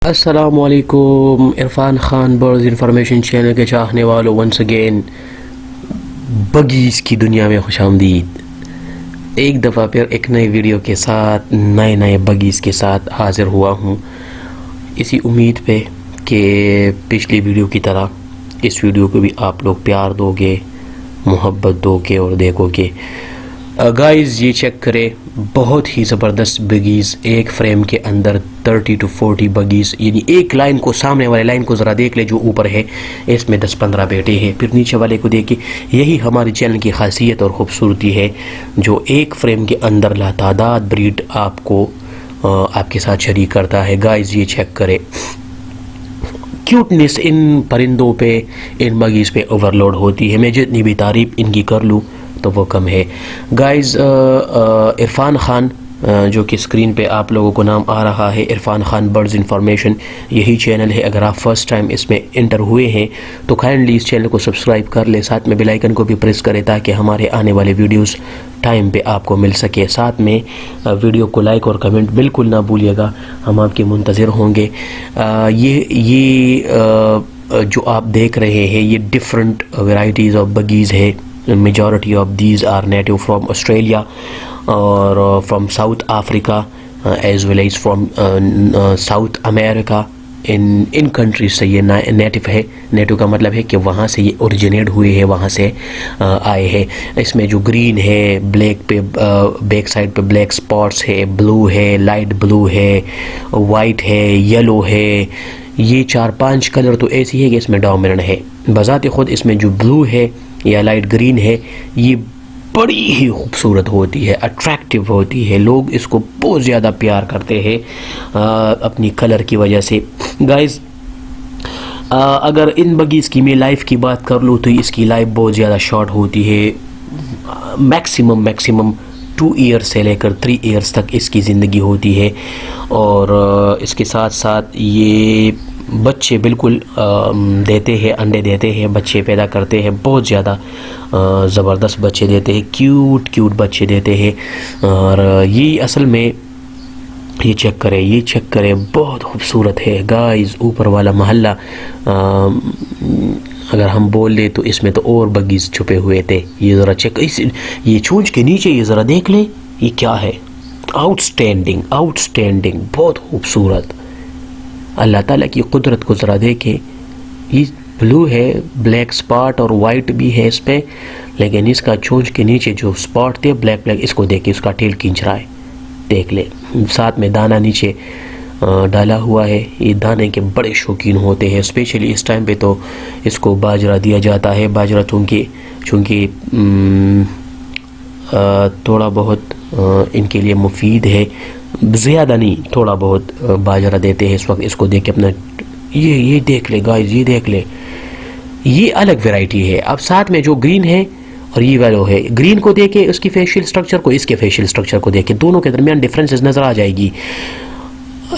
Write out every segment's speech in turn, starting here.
السلام علیکم Irfan Khan birds information channel کے چاہنے والوں، ونس اگین بگیز کی دنیا میں خوش آمدید۔ ایک دفعہ پھر ایک نئے ویڈیو کے ساتھ نئے بگیز کے ساتھ حاضر ہوا ہوں، اسی امید پہ کہ پچھلی ویڈیو کی طرح اس ویڈیو کو بھی آپ لوگ پیار دو گے، محبت دو گے اور دیکھو گے۔ گائز یہ چیک کرے، بہت ہی زبردست بگیز، ایک فریم کے اندر 30 to 40 بگیز، یعنی ایک لائن کو، سامنے والے لائن کو ذرا دیکھ لے جو اوپر ہے، اس میں 10-15 بیٹے ہیں، پھر نیچے والے کو دیکھیں۔ یہی ہماری چینل کی خاصیت اور خوبصورتی ہے، جو ایک فریم کے اندر لاتعداد بریڈ آپ کو آپ کے ساتھ شریک کرتا ہے۔ گائز یہ چیک کرے، کیوٹنس ان پرندوں پہ، ان بگیز پہ اوور لوڈ ہوتی ہے، میں جتنی بھی تعریف ان کی کر لوں تو وہ کم ہے۔ گائز عرفان خان، جو کہ اسکرین پہ آپ لوگوں کو نام آ رہا ہے، عرفان خان برڈز انفارمیشن، یہی چینل ہے۔ اگر آپ فرسٹ ٹائم اس میں انٹر ہوئے ہیں تو کائنڈلی اس چینل کو سبسکرائب کر لیں، ساتھ میں بیل آئیکن کو بھی پریس کریں تاکہ ہمارے آنے والے ویڈیوز ٹائم پہ آپ کو مل سکے۔ ساتھ میں ویڈیو کو لائک اور کمنٹ بالکل نہ بھولیے گا، ہم آپ کے منتظر ہوں گے۔ یہ جو آپ دیکھ رہے ہیں، یہ ڈفرنٹ ویرائٹیز آف بگیز ہے۔ Majority of these are native from Australia اور from South Africa as well as from South America۔ In countries سے یہ نیٹو ہے۔ نیٹو کا مطلب ہے کہ وہاں سے یہ اوریجنیٹ ہوئے ہیں، وہاں سے آئے ہیں۔ اس میں جو گرین ہے، بلیک پہ بیک سائڈ پہ بلیک سپاٹس ہے، بلو ہے، لائٹ بلو ہے، وائٹ ہے، یلو ہے، یہ 4-5 کلر تو ایسی ہے کہ اس میں ڈومیننٹ ہے۔ بذات خود اس میں جو بلو ہے یا لائٹ گرین ہے، یہ بڑی ہی خوبصورت ہوتی ہے، اٹریکٹیو ہوتی ہے، لوگ اس کو بہت زیادہ پیار کرتے ہیں اپنی کلر کی وجہ سے۔ گائز اگر ان بگیز کی میں لائف کی بات کر لوں تو اس کی لائف بہت زیادہ شارٹ ہوتی ہے، میکسیمم 2 ایئرس سے لے کر 3 ایئرس تک اس کی زندگی ہوتی ہے۔ اور اس کے ساتھ ساتھ یہ بچے بالکل دیتے ہیں، انڈے دیتے ہیں، بچے پیدا کرتے ہیں، بہت زیادہ زبردست بچے دیتے ہیں، کیوٹ بچے دیتے ہیں۔ اور یہ اصل میں یہ چیک کرے بہت خوبصورت ہے۔ گائز اوپر والا محلہ اگر ہم بول لیں تو اس میں تو اور بگیز چھپے ہوئے تھے۔ یہ ذرا چیک، یہ چونچ کے نیچے یہ ذرا دیکھ لیں، یہ کیا ہے، آؤٹ سٹینڈنگ، بہت خوبصورت۔ اللہ تعالیٰ کی قدرت کو ذرا دیکھیں، یہ بلو ہے، بلیک سپاٹ اور وائٹ بھی ہے اس پہ، لیکن اس کا چونچ کے نیچے جو سپاٹ تھے بلیک، اس کو دیکھیں، اس کا ٹیل کھینچ رہا ہے، دیکھ لیں۔ ساتھ میں دانہ نیچے ڈالا ہوا ہے۔ یہ دانے کے بڑے شوقین ہوتے ہیں، اسپیشلی اس ٹائم پہ تو اس کو باجرہ دیا جاتا ہے۔ باجرہ چونکہ تھوڑا بہت ان کے لیے مفید ہے، زیادہ نہیں، تھوڑا بہت باجرہ دیتے ہیں اس وقت۔ اس کو دیکھ کے اپنا یہ دیکھ لے گائز، یہ دیکھ لے، یہ الگ ویرائٹی ہے۔ اب ساتھ میں جو گرین ہے اور یہ ویلو ہے، گرین کو دیکھیں، اس کی فیشیل سٹرکچر کو، اس کے فیشیل سٹرکچر کو دیکھیں، دونوں کے درمیان ڈفرینسز نظر آ جائے گی۔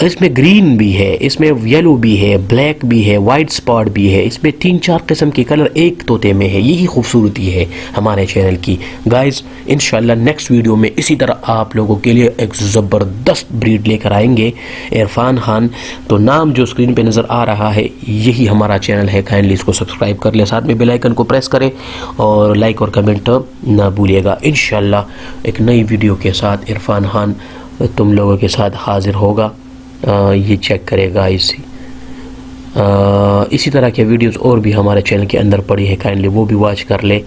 اس میں گرین بھی ہے، اس میں یلو بھی ہے، بلیک بھی ہے، وائٹ سپاٹ بھی ہے، اس میں 3-4 قسم کے کلر ایک طوطے میں ہے۔ یہی خوبصورتی ہے ہمارے چینل کی۔ گائز انشاءاللہ نیکسٹ ویڈیو میں اسی طرح آپ لوگوں کے لیے ایک زبردست بریڈ لے کر آئیں گے۔ عرفان خان تو نام جو اسکرین پہ نظر آ رہا ہے، یہی ہمارا چینل ہے، کائنڈلی اس کو سبسکرائب کر لیں، ساتھ میں بیل آئیکن کو پریس کریں اور لائک اور کمنٹ نہ بھولیے گا۔ انشاءاللہ ایک نئی ویڈیو کے ساتھ عرفان خان تم لوگوں کے ساتھ حاضر ہوگا۔ یہ چیک کرے گا، اسی طرح کے ویڈیوز اور بھی ہمارے چینل کے اندر پڑی ہے، کائنڈلی وہ بھی واچ کر لے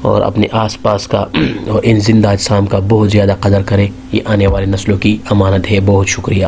اور اپنے آس پاس کا اور ان زندہ اجسام کا بہت زیادہ قدر کرے۔ یہ آنے والی نسلوں کی امانت ہے۔ بہت شکریہ۔